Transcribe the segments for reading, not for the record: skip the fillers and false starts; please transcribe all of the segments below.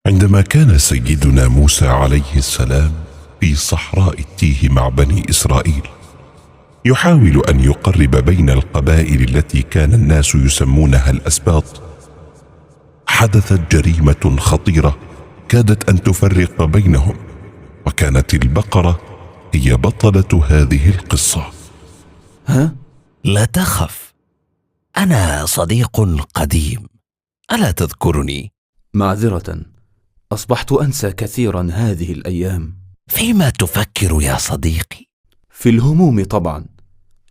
عندما كان سيدنا موسى عليه السلام في صحراء التيه مع بني إسرائيل يحاول أن يقرب بين القبائل التي كان الناس يسمونها الأسباط، حدثت جريمة خطيرة كادت أن تفرق بينهم، وكانت البقرة هي بطلة هذه القصة. ها؟ لا تخف، أنا صديق قديم، ألا تذكرني؟ معذرة، أصبحت أنسى كثيرا هذه الأيام. فيما تفكر يا صديقي؟ في الهموم طبعا،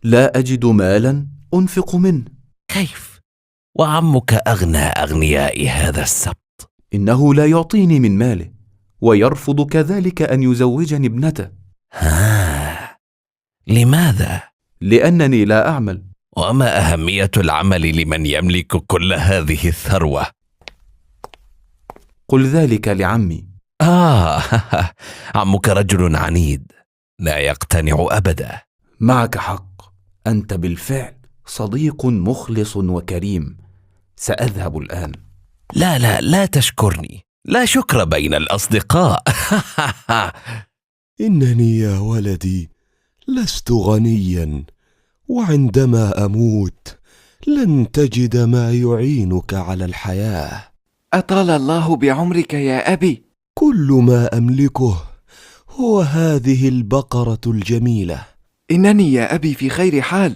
لا أجد مالا أنفق منه. كيف؟ وعمك أغنى أغنياء هذا السبط. إنه لا يعطيني من ماله، ويرفض كذلك أن يزوجني ابنته. لماذا؟ لأنني لا أعمل. وما أهمية العمل لمن يملك كل هذه الثروة؟ قل ذلك لعمي. عمك رجل عنيد لا يقتنع أبدا. معك حق، أنت بالفعل صديق مخلص وكريم. سأذهب الآن. لا تشكرني، لا شكر بين الأصدقاء. إنني يا ولدي لست غنيا، وعندما أموت لن تجد ما يعينك على الحياة. أطال الله بعمرك يا أبي. كل ما أملكه هو هذه البقرة الجميلة. إنني يا أبي في خير حال،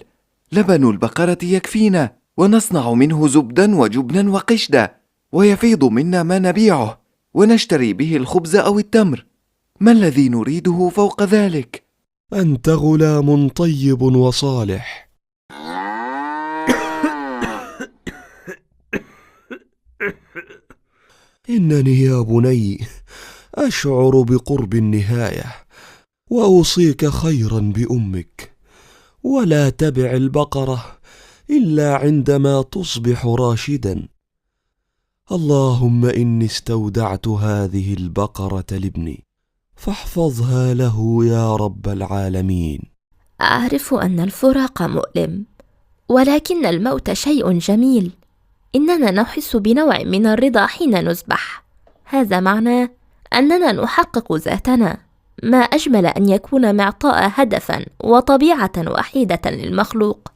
لبن البقرة يكفينا، ونصنع منه زبدا وجبنا وقشدا، ويفيض منا ما نبيعه ونشتري به الخبز أو التمر. ما الذي نريده فوق ذلك؟ أنت غلام طيب وصالح. إنني يا بني أشعر بقرب النهاية، وأوصيك خيرا بأمك، ولا تبع البقرة إلا عندما تصبح راشدا. اللهم إني استودعت هذه البقرة لابني، فاحفظها له يا رب العالمين. أعرف أن الفراق مؤلم، ولكن الموت شيء جميل. إننا نحس بنوع من الرضا حين نذبح. هذا معناه أننا نحقق ذاتنا. ما أجمل أن يكون معطاء هدفا وطبيعة وحيدة للمخلوق.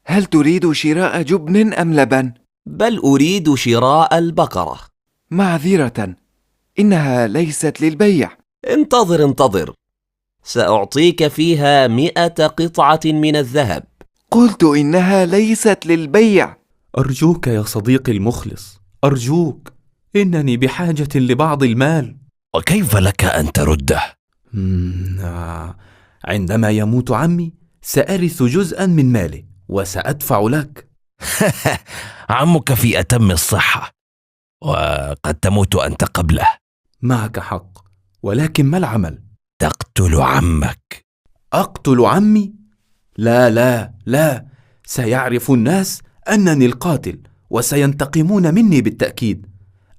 هل تريد شراء جبن أم لبن؟ بل أريد شراء البقرة. معذرة، إنها ليست للبيع. انتظر، سأعطيك فيها 100 قطعة من الذهب. قلت إنها ليست للبيع. أرجوك يا صديقي المخلص، أرجوك، إنني بحاجة لبعض المال. وكيف لك أن ترده؟ عندما يموت عمي سأرث جزءا من ماله وسأدفع لك. عمك في أتم الصحة، وقد تموت أنت قبله. معك حق، ولكن ما العمل؟ تقتل عمك. أقتل عمي؟ لا، سيعرف الناس أنني القاتل، وسينتقمون مني بالتأكيد.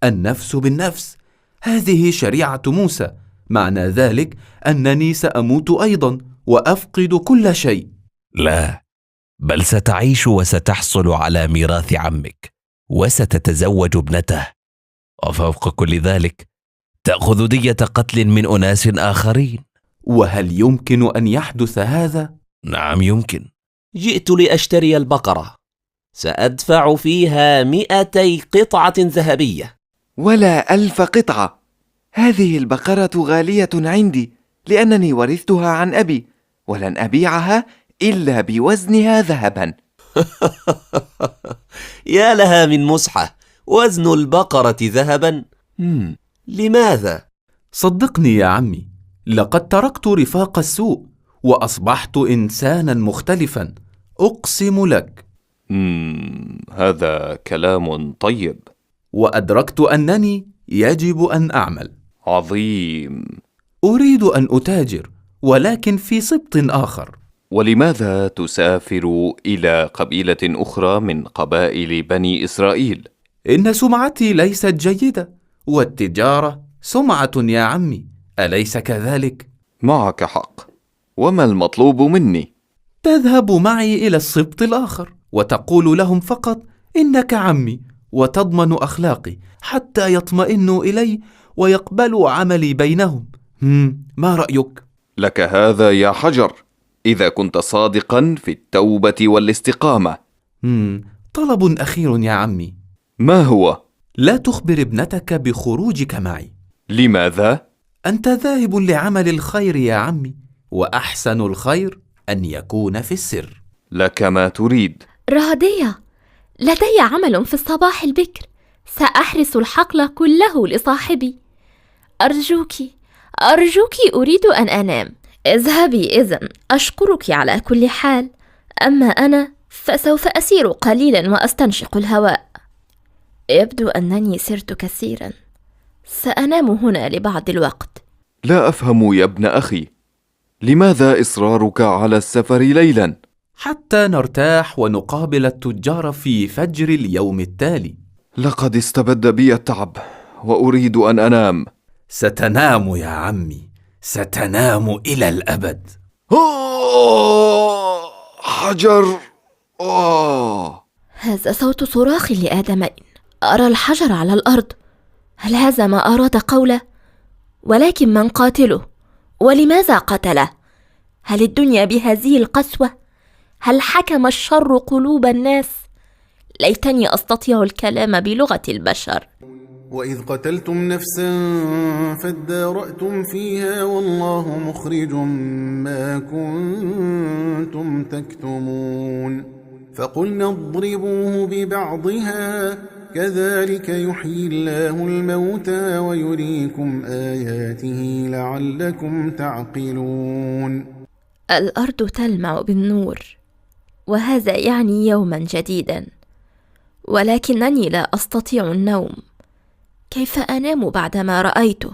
النفس بالنفس، هذه شريعة موسى. معنى ذلك أنني سأموت أيضا وأفقد كل شيء. لا، بل ستعيش وستحصل على ميراث عمك، وستتزوج ابنته، وفوق كل ذلك تأخذ دية قتل من أناس آخرين. وهل يمكن أن يحدث هذا؟ نعم يمكن. جئت لأشتري البقرة، سأدفع فيها 200 قطعة ذهبية. ولا 1000 قطعة. هذه البقرة غالية عندي، لأنني ورثتها عن أبي، ولن أبيعها إلا بوزنها ذهبا. يا لها من مسحة، وزن البقرة ذهبا. لماذا؟ صدقني يا عمي، لقد تركت رفاق السوء وأصبحت إنسانا مختلفا، أقسم لك. هذا كلام طيب. وأدركت أنني يجب أن أعمل. عظيم. أريد أن أتاجر، ولكن في سبط آخر. ولماذا تسافر إلى قبيلة أخرى من قبائل بني إسرائيل؟ إن سمعتي ليست جيدة، والتجارة سمعة يا عمي، أليس كذلك؟ معك حق. وما المطلوب مني؟ تذهب معي إلى السبط الآخر، وتقول لهم فقط إنك عمي، وتضمن أخلاقي حتى يطمئنوا إلي ويقبلوا عملي بينهم. ما رأيك؟ لك هذا يا حجر، إذا كنت صادقا في التوبة والاستقامة. طلب أخير يا عمي. ما هو؟ لا تخبر ابنتك بخروجك معي. لماذا؟ أنت ذاهب لعمل الخير يا عمي، وأحسن الخير أن يكون في السر. لك ما تريد. راضية، لدي عمل في الصباح البكر، سأحرس الحقل كله لصاحبي. أرجوك أريد أن أنام. اذهبي إذن، أشكرك على كل حال. أما أنا فسوف أسير قليلا وأستنشق الهواء. يبدو أنني سرت كثيرا، سأنام هنا لبعض الوقت. لا أفهم يا ابن أخي، لماذا إصرارك على السفر ليلا؟ حتى نرتاح ونقابل التجار في فجر اليوم التالي. لقد استبد بي التعب وأريد أن أنام. ستنام يا عمي، ستنام إلى الأبد. حجر. هذا صوت صراخ لآدمين. أرى الحجر على الأرض. هل هذا ما أراد قوله؟ ولكن من قاتله؟ ولماذا قتله؟ هل الدنيا بهذه القسوة؟ هل حكم الشر قلوب الناس؟ ليتني أستطيع الكلام بلغة البشر. وإذ قتلتم نفسا فادارأتم فيها والله مخرج ما كنتم تكتمون فقلنا اضربوه ببعضها كذلك يحيي الله الموتى ويريكم آياته لعلكم تعقلون. الأرض تلمع بالنور، وهذا يعني يوما جديدا، ولكنني لا أستطيع النوم. كيف أنام بعدما رأيته؟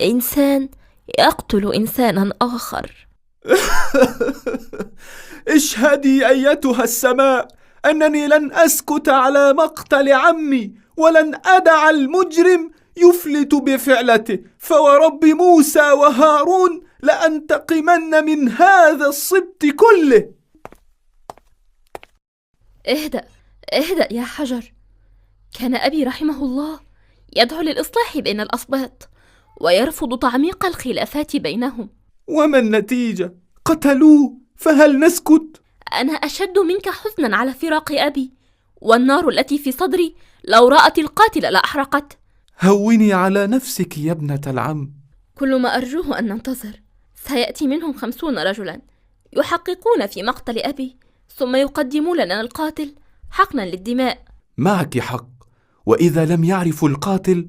إنسان يقتل إنسانا آخر. اشهدي أيتها السماء أنني لن أسكت على مقتل عمي، ولن أدع المجرم يفلت بفعلته، فورب موسى وهارون لأنتقمن من هذا الصبت كله. اهدأ يا حجر. كان أبي رحمه الله يدعو للإصلاح بين الأصباط ويرفض تعميق الخلافات بينهم. وما النتيجة؟ قتلوه، فهل نسكت؟ أنا أشد منك حزنا على فراق أبي، والنار التي في صدري لو رأت القاتل لأحرقت. هوني على نفسك يا ابنة العم. كل ما أرجوه أن ننتظر. سيأتي منهم 50 رجلا يحققون في مقتل أبي، ثم يقدمون لنا القاتل حقنا للدماء. معك حق، وإذا لم يعرفوا القاتل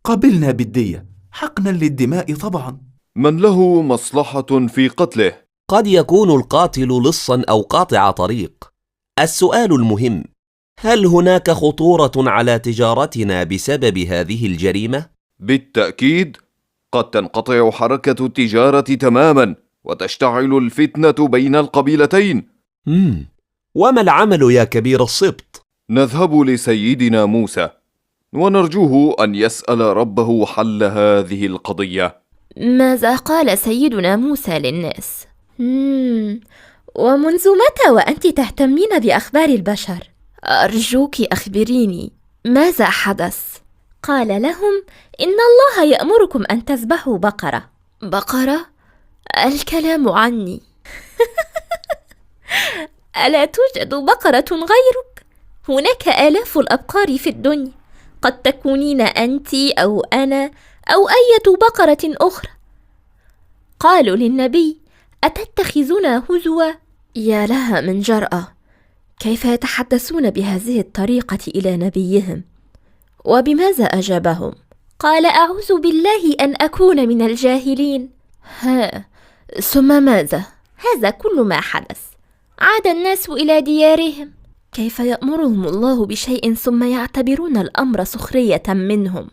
قبلنا بالدية، حقنا للدماء طبعا. من له مصلحة في قتله؟ قد يكون القاتل لصا أو قاطع طريق. السؤال المهم: هل هناك خطورة على تجارتنا بسبب هذه الجريمة؟ بالتأكيد، قد تنقطع حركة التجارة تماما وتشتعل الفتنة بين القبيلتين. وما العمل يا كبير السبط؟ نذهب لسيدنا موسى ونرجوه أن يسأل ربه حل هذه القضية. ماذا قال سيدنا موسى للناس؟ ومنذ متى وأنت تهتمين بأخبار البشر؟ أرجوك أخبريني ماذا حدث؟ قال لهم إن الله يأمركم أن تذبحوا بقرة. بقرة؟ الكلام عني. ألا توجد بقرة غيرك؟ هناك آلاف الأبقار في الدنيا، قد تكونين أنت أو أنا أو أية بقرة أخرى. قالوا للنبي: أتتخذنا هزوا؟ يا لها من جرأة، كيف يتحدثون بهذه الطريقة إلى نبيهم؟ وبماذا أجابهم؟ قال: أعوذ بالله أن أكون من الجاهلين. ثم ماذا؟ هذا كل ما حدث. عاد الناس إلى ديارهم. كيف يأمرهم الله بشيء ثم يعتبرون الأمر سخرية منهم،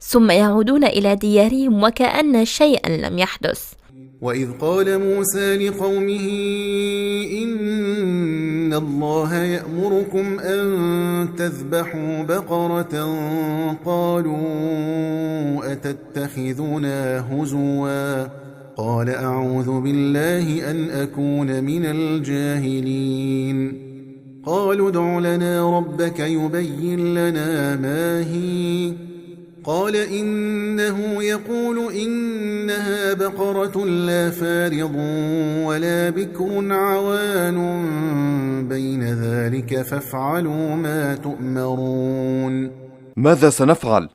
ثم يعودون إلى ديارهم وكأن شيئا لم يحدث. وإذ قال موسى لقومه إن الله يأمركم أن تذبحوا بقرة قالوا أتتخذنا هزوا قال أعوذ بالله أن أكون من الجاهلين. قالوا ادع لنا ربك يبين لنا ما هي قال إنه يقول إنها بقرة لا فارض ولا بكر عوان بين ذلك فافعلوا ما تؤمرون. ماذا سنفعل؟